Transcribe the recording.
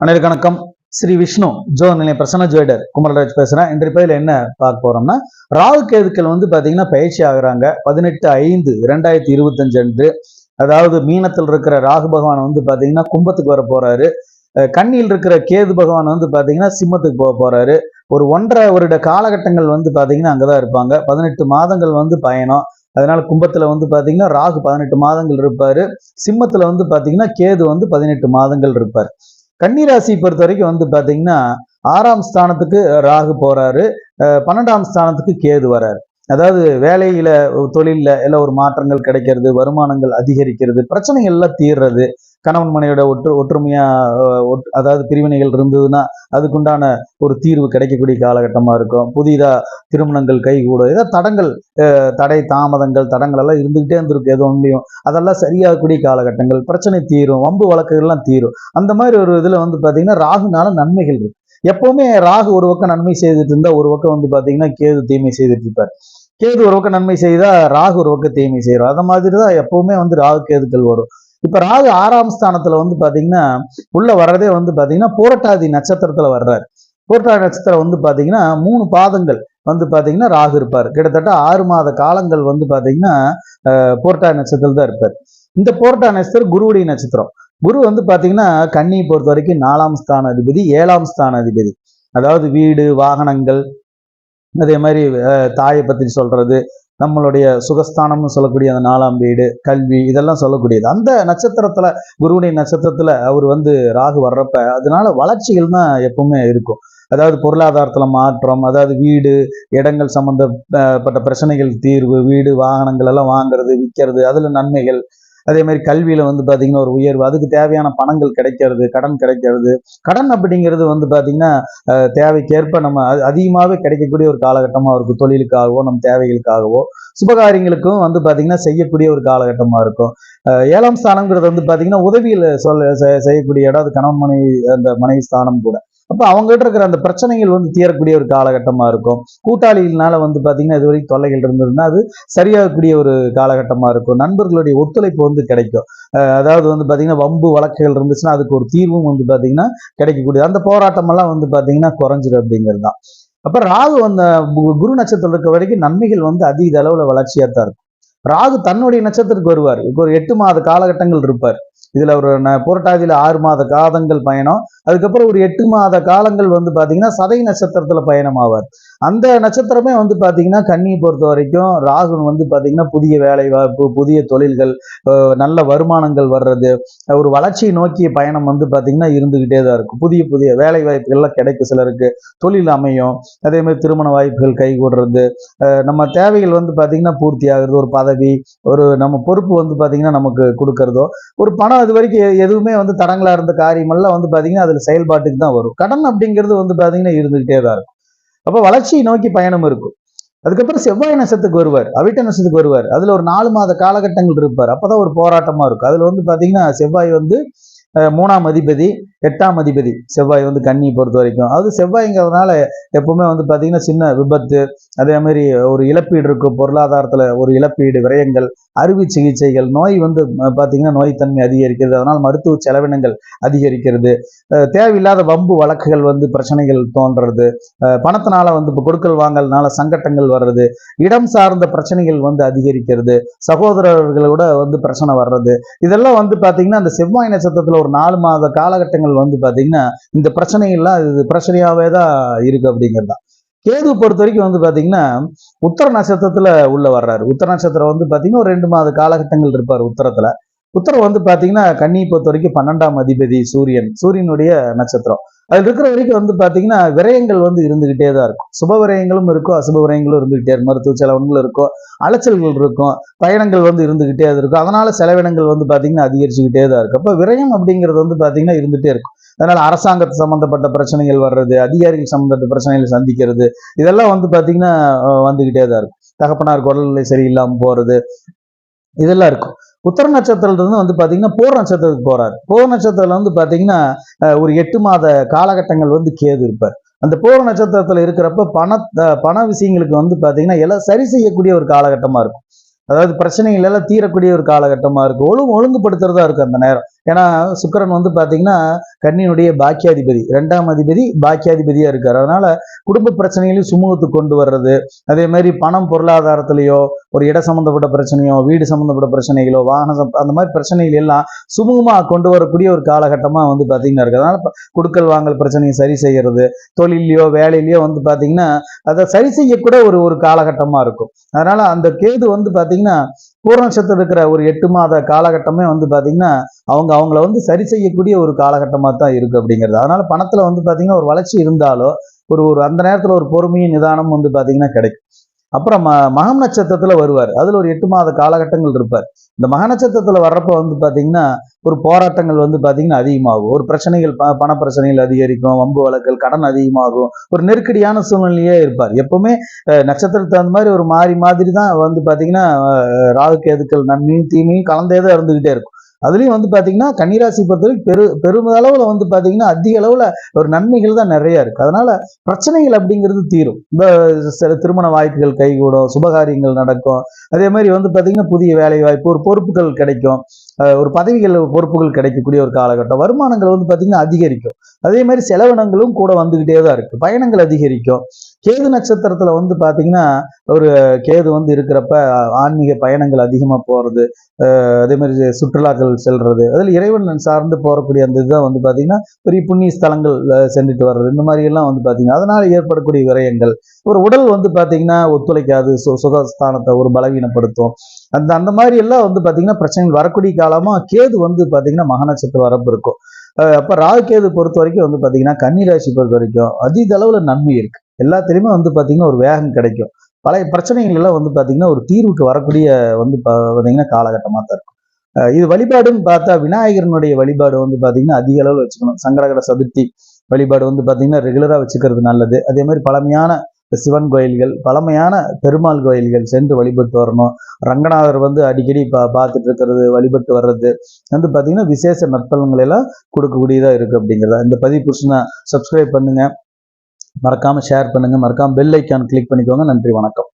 அனைவருக்கும் வணக்கம். ஸ்ரீ விஷ்ணு ஜோ நிலைய பிரசன்ன ஜோயிடர் குமரராஜ் பேசுறேன். இன்றைய பதிவில் என்ன பார்க்க போறோம்னா, ராகு கேதுக்கள் பாத்தீங்கன்னா பயிற்சி ஆகுறாங்க 18/5/2025 அன்று. அதாவது மீனத்தில் இருக்கிற ராகு பகவான் பாத்தீங்கன்னா கும்பத்துக்கு வர போறாரு. கண்ணியில் இருக்கிற கேது பகவான் பாத்தீங்கன்னா சிம்மத்துக்கு போக போறாரு. ஒரு 1.5 வருட காலகட்டங்கள் பாத்தீங்கன்னா அங்கதான் இருப்பாங்க. 18 மாதங்கள் பயணம். அதனால கும்பத்துல பாத்தீங்கன்னா ராகு 18 மாதங்கள் இருப்பாரு. சிம்மத்துல பாத்தீங்கன்னா கேது 18 மாதங்கள் இருப்பார். கன்னிராசி பொறுத்த வரைக்கும் பாத்தீங்கன்னா 6ஆம் ஸ்தானத்துக்கு ராகு போறாரு, 12ஆம் ஸ்தானத்துக்கு கேது வராரு. அதாவது வேலையில தொழில எல்லாம் ஒரு மாற்றங்கள் கிடைக்கிறது, வருமானங்கள் அதிகரிக்கிறது, பிரச்சனைகள் எல்லாம் தீர்றது, கணவன் மனைவியோட ஒற்றுமையா அதாவது பிரிவினைகள் இருந்ததுன்னா அதுக்குண்டான ஒரு தீர்வு கிடைக்கக்கூடிய காலகட்டமா இருக்கும். புதிதா திருமணங்கள் கைகூடும். ஏதாவது தடை தாமதங்கள் தடங்கள் எல்லாம் இருந்துகிட்டே இருந்திருக்கு. எது ஒன்றையும் அதெல்லாம் சரியாகக்கூடிய காலகட்டங்கள், பிரச்சனை தீரும், வம்பு வழக்குகள்லாம் தீரும். அந்த மாதிரி ஒரு இதுல பாத்தீங்கன்னா ராகுனால நன்மைகள் இருக்கு. எப்பவுமே ராகு ஒரு பக்கம் நன்மை செய்துட்டு இருந்தா ஒரு பக்கம் பாத்தீங்கன்னா கேது தீமை செய்துட்டு இருப்பார். கேது ஒரு பக்கம் நன்மை செய்தா ராகு ஒரு பக்கம் தீமை செய்யறோம். அந்த மாதிரிதான் எப்பவுமே ராகு கேதுக்கள் வரும். இப்ப ராகு 6ஆம் ஸ்தானத்துல பாத்தீங்கன்னா உள்ள வர்றதே பாத்தீங்கன்னா பூரட்டாதி நட்சத்திரத்துல வர்றாரு. பூரட்டாதி நட்சத்திரம் பாத்தீங்கன்னா 3 பாதங்கள் பாத்தீங்கன்னா ராகு இருப்பார். கிட்டத்தட்ட 6 மாத காலங்கள் பாத்தீங்கன்னா பூரட்டாதி நட்சத்திரத்துல தான் இருப்பார். இந்த பூரட்டாதி நட்சத்திரம் குருவுடைய நட்சத்திரம். குரு பாத்தீங்கன்னா கன்னியை பொறுத்த வரைக்கும் 4ஆம் ஸ்தான அதிபதி, 7ஆம் ஸ்தான அதிபதி. அதாவது வீடு, வாகனங்கள், அதே மாதிரி தாயை பத்தி சொல்றது, நம்மளுடைய சுகஸ்தானம்னு சொல்லக்கூடிய அந்த 4ஆம் வீடு, கல்வி, இதெல்லாம் சொல்லக்கூடியது. அந்த நட்சத்திரத்துல குருவுடைய நட்சத்திரத்துல அவர் ராகு வர்றப்ப அதனால வளர்ச்சிகள் தான் எப்பவுமே இருக்கும். அதாவது பொருளாதாரத்துல மாற்றம், அதாவது வீடு இடங்கள் சம்பந்தப்பட்ட பிரச்சனைகள் தீர்வு, வீடு வாகனங்கள் எல்லாம் வாங்குறது விற்கிறது, அதுல நன்மைகள். அதே மாதிரி கல்வியில பாத்தீங்கன்னா ஒரு உயர்வு, அதுக்கு தேவையான பணங்கள் கிடைக்கிறது, கடன் கிடைக்கிறது. கடன் அப்படிங்கிறது பாத்தீங்கன்னா தேவைக்கேற்ப நம்ம அதிகமாகவே கிடைக்கக்கூடிய ஒரு காலகட்டமா இருக்கும். தொழிலுக்காகவோ நம்ம தேவைகளுக்காகவோ சுபகாரியங்களுக்கும் பாத்தீங்கன்னா செய்யக்கூடிய ஒரு காலகட்டமா இருக்கும். 7ஆம் ஸ்தானம்ங்கிறது பாத்தீங்கன்னா உதவியில் செய்யக்கூடிய இடம். அது கணவன் மனைவி, அந்த மனைவி ஸ்தானம் கூட. அப்ப அவங்ககிட்ட இருக்கிற அந்த பிரச்சனைகள் தீரக்கூடிய ஒரு காலகட்டமா இருக்கும். கூட்டாளிகள்னால பாத்தீங்கன்னா இதுவரைக்கும் தொல்லைகள் இருந்ததுன்னா அது சரியாகக்கூடிய ஒரு காலகட்டமா இருக்கும். நண்பர்களுடைய ஒத்துழைப்பு கிடைக்கும். அதாவது பாத்தீங்கன்னா வம்பு வழக்குகள் இருந்துச்சுன்னா அதுக்கு ஒரு தீர்வும் பாத்தீங்கன்னா கிடைக்கக்கூடிய அந்த போராட்டம் எல்லாம் பாத்தீங்கன்னா குறைஞ்சிடும் அப்படிங்கிறது தான். அப்ப ராகு குரு நட்சத்திரம் இருக்க வரைக்கும் நன்மைகள் அதீத அளவுல வளர்ச்சியா தான் இருக்கும். ராகு தன்னுடைய நட்சத்திரத்துக்கு வருவார். இப்போ ஒரு 8 மாத காலகட்டங்கள் இருப்பார். இதுல ஒரு புரட்டாதியில 6 மாத காலங்கள் பயணம். அதுக்கப்புறம் ஒரு 8 மாத காலங்கள் பாத்தீங்கன்னா சதய நட்சத்திரத்துல பயணம் ஆவார். அந்த நட்சத்திரமே பாத்தீங்கன்னா கன்னியை பொறுத்த வரைக்கும் ராகு பாத்தீங்கன்னா புதிய வேலை வாய்ப்பு, புதிய தொழில்கள், நல்ல வருமானங்கள் வர்றது, ஒரு வளர்ச்சியை நோக்கிய பயணம் பாத்தீங்கன்னா இருந்துகிட்டே தான் இருக்கும். புதிய புதிய வேலை வாய்ப்புகள்லாம் கிடைக்கும். சிலருக்கு தொழில் அமையும். அதே மாதிரி திருமண வாய்ப்புகள் கைகூடுறது, நம்ம தேவைகள் பாத்தீங்கன்னா பூர்த்தி ஆகுறது, ஒரு பதவி, ஒரு நம்ம பொறுப்பு பாத்தீங்கன்னா நமக்கு கொடுக்கறதோ, ஒரு பணம் அது வரைக்கும் எதுவுமே தடங்களா இருந்த காரியமெல்லாம் பாத்தீங்கன்னா அதுல செயல்பாட்டுக்கு தான் வரும். கடன் அப்படிங்கிறது பாத்தீங்கன்னா இருந்துகிட்டே தான் இருக்கும். அப்ப வளர்ச்சியை நோக்கி பயணம் இருக்கும். அதுக்கப்புறம் செவ்வாய் நட்சத்திரத்துக்கு வருவார், அவிட்ட நட்சத்திரத்துக்கு வருவார். அதுல ஒரு 4 மாத காலகட்டங்கள் இருப்பார். அப்பதான் ஒரு போராட்டமா இருக்கும். அதுல பாத்தீங்கன்னா செவ்வாய் 3ஆம் அதிபதி, 8ஆம் அதிபதி செவ்வாய் கன்னியை பொறுத்த வரைக்கும். அது செவ்வாய்ங்கிறதுனால எப்பவுமே பாத்தீங்கன்னா சின்ன விபத்து, அதே மாதிரி ஒரு இழப்பீடு இருக்கும். பொருளாதாரத்துல ஒரு இழப்பீடு, விரயங்கள், அறுவை சிகிச்சைகள், நோய் பாத்தீங்கன்னா நோய்த்தன்மை அதிகரிக்கிறது. அதனால மருத்துவ செலவினங்கள் அதிகரிக்கிறது, தேவையில்லாத வம்பு வழக்குகள் பிரச்சனைகள் தோன்றது, பணத்தினால இப்போ கொடுக்கல் வாங்கல்னால சங்கட்டங்கள் வர்றது, இடம் சார்ந்த பிரச்சனைகள் அதிகரிக்கிறது, சகோதரர்களோட பிரச்சனை வர்றது, இதெல்லாம் பாத்தீங்கன்னா அந்த செவ்வாய் நட்சத்திரத்துல ஒரு 4 மாத காலகட்டங்கள் பாத்தீங்கன்னா இந்த பிரச்சனைகள்லாம் இது பிரச்சனையாவே தான் இருக்கு அப்படிங்கிறது. கேது பொறுத்த வரைக்கும் பாத்தீங்கன்னா உத்தர நட்சத்திரத்துல உள்ள வர்றாரு. உத்தர நட்சத்திரம் பாத்தீங்கன்னா ஒரு 2 மாத காலகட்டங்கள் இருப்பார் உத்தரத்துல. உத்தரம் பாத்தீங்கன்னா கன்னியை பொறுத்த வரைக்கும் 12ஆம் அதிபதி சூரியனுடைய நட்சத்திரம். அதுல இருக்கிற வரைக்கும் பாத்தீங்கன்னா விரயங்கள் இருந்துகிட்டே தான் இருக்கும். சுப விரயங்களும் இருக்கும், அசுப விரயங்களும் இருந்துகிட்டே இருக்கும். மருத்துவ செலவுகளும் இருக்கும், அலைச்சல்கள் இருக்கும், பயணங்கள் இருந்துகிட்டே இருக்கும். அதனால செலவினங்கள் பாத்தீங்கன்னா அதிகரிச்சுக்கிட்டே தான் இருக்கும். அப்ப விரயம் அப்படிங்கிறது பாத்தீங்கன்னா இருந்துட்டே இருக்கும். அதனால அரசாங்கத்து சம்பந்தப்பட்ட பிரச்சனைகள் வர்றது, அதிகாரிகள் சம்பந்தப்பட்ட பிரச்சனைகள் சந்திக்கிறது, இதெல்லாம் பாத்தீங்கன்னா வந்துகிட்டே தான் இருக்கும். தகப்பனார் உடல்நிலை சரியில்லாம போறது, இதெல்லாம் இருக்கும். உத்தர நட்சத்திரத்துல பாத்தீங்கன்னா போர் நட்சத்திரத்துக்கு போறாரு. போர் நட்சத்திரத்துல பாத்தீங்கன்னா ஒரு 8 மாத காலகட்டங்கள் கேது இருப்பார். அந்த போர் நட்சத்திரத்துல இருக்கிறப்ப பண விஷயங்களுக்கு பாத்தீங்கன்னா எல்லாம் சரி செய்யக்கூடிய ஒரு காலகட்டமா இருக்கும். அதாவது பிரச்சனைகள் எல்லாம் தீரக்கூடிய ஒரு காலகட்டமா இருக்கும். ஒழுங்குபடுத்துறதா இருக்கும் அந்த நேரம். ஏன்னா சுக்கிரன் வந்து பாத்தீங்கன்னா கன்னியினுடைய பாக்கியாதிபதி, 2ஆம் அதிபதி பாக்கியாதிபதியா இருக்காரு. அதனால குடும்ப பிரச்சனைகளையும் சுமூகத்துக்கு கொண்டு வர்றது, அதே மாதிரி பணம் பொருளாதாரத்திலேயோ ஒரு இட சம்பந்தப்பட்ட பிரச்சனையோ வீடு சம்பந்தப்பட்ட பிரச்சனைகளோ அந்த மாதிரி பிரச்சனைகள் எல்லாம் சுமூகமா கொண்டு வரக்கூடிய ஒரு காலகட்டமா வந்து பாத்தீங்கன்னா இருக்கு. அதனால குடுக்கல் வாங்கல் பிரச்சனையை சரி செய்யறது, தொழிலையோ வேலையிலயோ வந்து பாத்தீங்கன்னா அதை சரி செய்யக்கூட ஒரு ஒரு காலகட்டமா இருக்கும். அதனால அந்த கேது வந்து பாத்தீங்கன்னா பூர நட்சத்திரம் இருக்கிற ஒரு 8 மாத காலகட்டமே வந்து பாத்தீங்கன்னா அவங்கள வந்து சரி செய்யக்கூடிய ஒரு காலகட்டமா தான் இருக்கு அப்படிங்கிறது. அதனால பணத்துல வந்து பாத்தீங்கன்னா ஒரு வளர்ச்சி இருந்தாலோ ஒரு ஒரு அந்த நேரத்துல ஒரு பொறுமையும் நிதானம் வந்து பாத்தீங்கன்னா கிடைக்கும். அப்புறம் மகம் நட்சத்திரத்துல வருவார். அதுல ஒரு 8 மாத காலகட்டங்கள் இருப்பார். இந்த மக நட்சத்திரத்துல வர்றப்ப வந்து பாத்தீங்கன்னா ஒரு போராட்டங்கள் வந்து பாத்தீங்கன்னா அதிகமாகும். ஒரு பிரச்சனைகள் பண பிரச்சனைகள் அதிகரிக்கும், வம்பு வழக்கல், கடன் அதிகமாகும். ஒரு நெருக்கடியான சூழ்நிலையே இருப்பார். எப்பவுமே நட்சத்திரத்துக்கு தகுந்த மாதிரி ஒரு மாதிரி தான் வந்து பாத்தீங்கன்னா ராகு கேதுக்கள் நன்மையும் தீமையும் கலந்தே தான் இருந்துகிட்டே இருக்கும். அதுலயும் வந்து பாத்தீங்கன்னா கன்னிராசி பொறுத்தவரைக்கும் பெருமளவுல வந்து பாத்தீங்கன்னா அதிக அளவுல ஒரு நன்மைகள் தான் நிறைய இருக்கு. அதனால பிரச்சனைகள் அப்படிங்கிறது தீரும். இந்த சில திருமண வாய்ப்புகள் கைகூடும், சுபகாரியங்கள் நடக்கும். அதே மாதிரி வந்து பாத்தீங்கன்னா புதிய வேலை வாய்ப்பு, ஒரு பொறுப்புகள் கிடைக்கும், ஒரு பதவிகள் பொறுப்புகள் கிடைக்கக்கூடிய ஒரு காலகட்டம். வருமானங்கள் வந்து பாத்தீங்கன்னா அதிகரிக்கும். அதே மாதிரி செலவினங்களும் கூட வந்துகிட்டே தான் இருக்கு. பயணங்கள் அதிகரிக்கும். கேது நட்சத்திரத்துல வந்து பாத்தீங்கன்னா ஒரு கேது வந்து இருக்கிறப்ப ஆன்மீக பயணங்கள் அதிகமா போறது, அதே மாதிரி சுற்றுலாக்கள் செல்றது, அதில் இறைவன் சார்ந்து போறக்கூடிய அந்த இதுதான் வந்து பாத்தீங்கன்னா பெரிய புண்ணிய ஸ்தலங்கள் சென்றுட்டு வர்றது, இந்த மாதிரி எல்லாம் வந்து பாத்தீங்கன்னா அதனால ஏற்படக்கூடிய விரயங்கள், ஒரு உடல் வந்து பாத்தீங்கன்னா ஒத்துழைக்காது, சுகஸ்தானத்தை ஒரு பலவீனப்படுத்தும். அந்த அந்த மாதிரி எல்லாம் வந்து பாத்தீங்கன்னா பிரச்சனைகள் வரக்கூடிய காலமா கேது வந்து பாத்தீங்கன்னா மக நட்சத்திர வரப்பு இருக்கும். அப்ப ராகு கேது பொறுத்த வரைக்கும் வந்து பாத்தீங்கன்னா கன்னிராசி பொறுத்த வரைக்கும் அதிக அளவுல நன்மை இருக்கு. எல்லாத்திலுமே வந்து பாத்தீங்கன்னா ஒரு வேகம் கிடைக்கும். பழைய பிரச்சனைகள் எல்லாம் வந்து பாத்தீங்கன்னா ஒரு தீர்வுக்கு வரக்கூடிய வந்து பாத்தீங்கன்னா காலகட்டமா தான் இருக்கும். இது வழிபாடுன்னு பார்த்தா விநாயகரனுடைய வழிபாடு வந்து பாத்தீங்கன்னா அதிக அளவில் வச்சுக்கணும். சங்கடகர சதுர்த்தி வழிபாடு வந்து பாத்தீங்கன்னா ரெகுலரா வச்சுக்கிறது நல்லது. அதே மாதிரி பழமையான சிவன் கோயில்கள், பழமையான பெருமாள் கோயில்கள் சென்று வழிபட்டு வரணும். ரங்கநாதர் வந்து அடிக்கடி பார்த்துட்டு இருக்கிறது, வழிபட்டு வர்றது வந்து பாத்தீங்கன்னா விசேஷ நற்பலன்களை எல்லாம் கொடுக்கக்கூடியதா இருக்கு அப்படிங்கிறத. இந்த பதிவு புதுசுனா சப்ஸ்கிரைப் பண்ணுங்க, மறக்காம ஷேர் பண்ணுங்க, மறக்காம பெல் ஐக்கான் கிளிக் பண்ணிக்கோங்க. நன்றி, வணக்கம்.